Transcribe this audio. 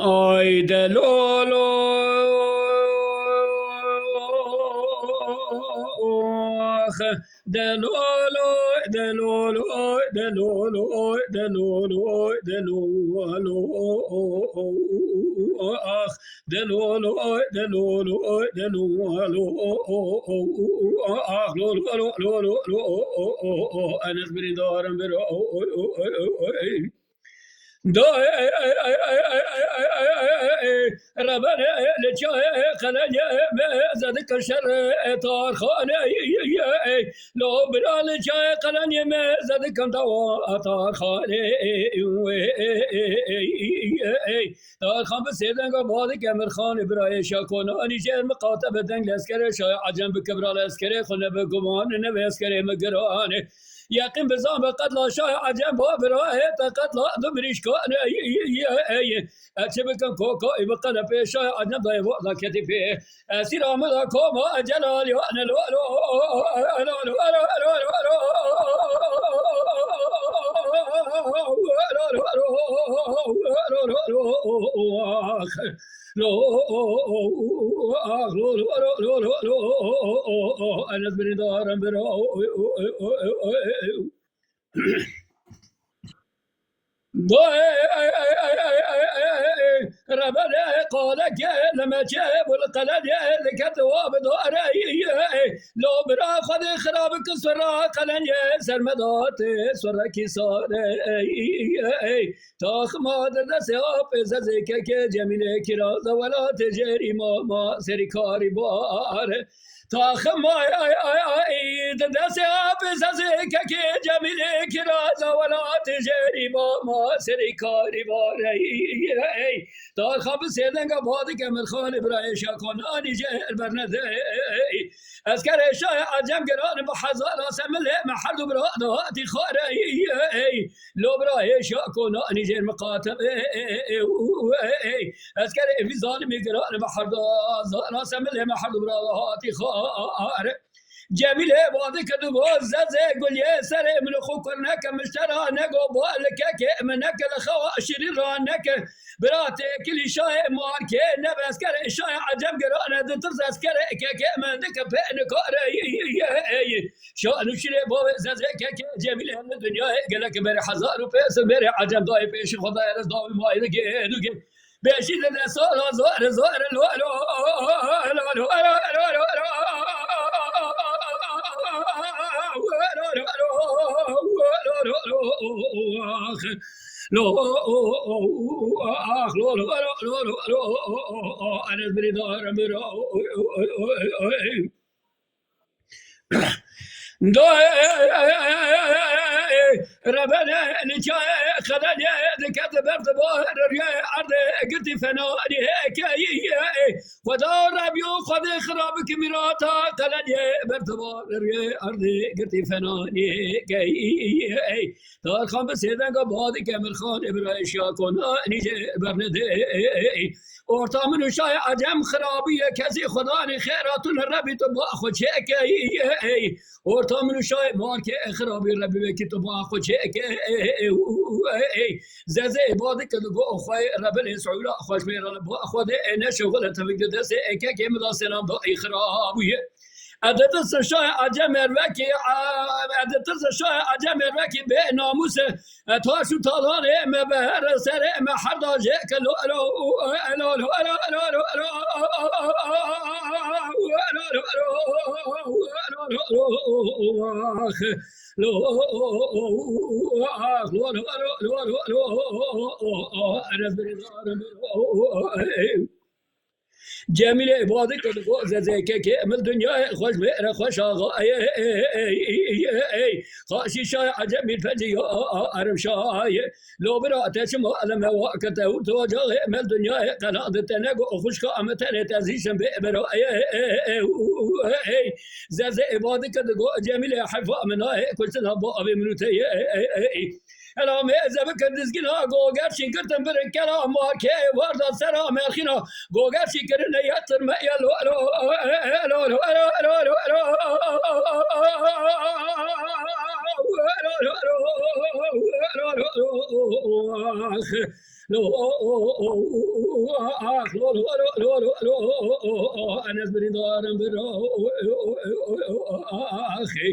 Ay de lolo de lolo de lolo de lolo de lolo de lolo ach de lolo de lolo de lolo ach lolo lolo lolo anas brindaram bero دو ربنا لجاه خلاني زاد كشر طار خانه لو بلا لجاه خلاني زاد كم دوا طار خانه طار خان بسيدن بعد كمر خان براي شكون اني جل مقاطب دنگ لسكر شاي عجم بكبر لسكر خن بگمان نه لسكر مگرانه يقين بزام قد لا شاي عجم بابراه قد لا دمريش كان اتشبكن كوكو يبقى له شاي عجم ضايف ذا كتفي سير عمل كوما جلال انا لو أنا بني دارم برا ربنا قال لما جاب القلد لكتواب داري لو برا خذ خرابك سرا قلن سرمدات سرا كسار تاخ ما درس اب ززك جميل كراز ولا تجري ما سركاري بار تاخ ما درس اب ززك جميل كراز ولا تجري ما سركاري بار تاخ بسيدن بعد كمل خان ابراهيم شكون اني جهر برنده اذكر شاي عجم قران بحزار سمل محل براداتي خاري لو براي شكون اني جهر مقاتل اذكر في ظالم قران بحزار سمل محل براداتي خاري جميل بعدك دبوز زي قول يا سري من اخوك انك مشترى نقو بالك منك الخواشر رانك براتي كل شاي ماركي نبس كر شاي عجم قرانا دترز اسكر كك من دك بين كاري شو نشري بو زي كك جميل من الدنيا قال لك بر حزار وبس بر عجم ضايف ايش خدا يرز ضاوي ما يدق بشي ذا زور زور لو اخ لو انا بري دار دو ربنا نجاي خلاني ذكرت برد بوهر عرض قلت فناني هيك خدا ربيو خد خرابك مراتا خلاني برد بوهر عرض قلت فناني هيك دار خان بسيدن بعد كمل خان ابراهيم شاكون نيجي برنده اورتا من شاي عجم خرابيه كزي خداني خيرات الربي تبا خو شيك اورتا من شاي مارك خرابي ربي بك تبا خو شيك زازي بعدك دغو خوي ربي سعولا خوش مير خود انا شغل تفقد دس كك مداسنا ضي خرابيه عدد الشاي عجم الوكي عدد الشاي عجم الوكي بناموس تاشو طالاني ما بهر سري ما حدا جاك لو جميل عبادك زي كك من الدنيا خوش بئر خوش آغا خاشي شاي عجمي الفجي أرم شاي لو برا تشمو ألم وقته توجه من الدنيا قناة تنقو خوش كامتن تزيشن بئر زي عبادك جميل حفا منها كل سنة بأبي منوتي الام زبك دزگنا گوگر شکرتم بر کلام مارکه ورد سلام الخنا گوگر شکر نیاتر ما یلو الو لو اخ لو انا بري دارم برا اخي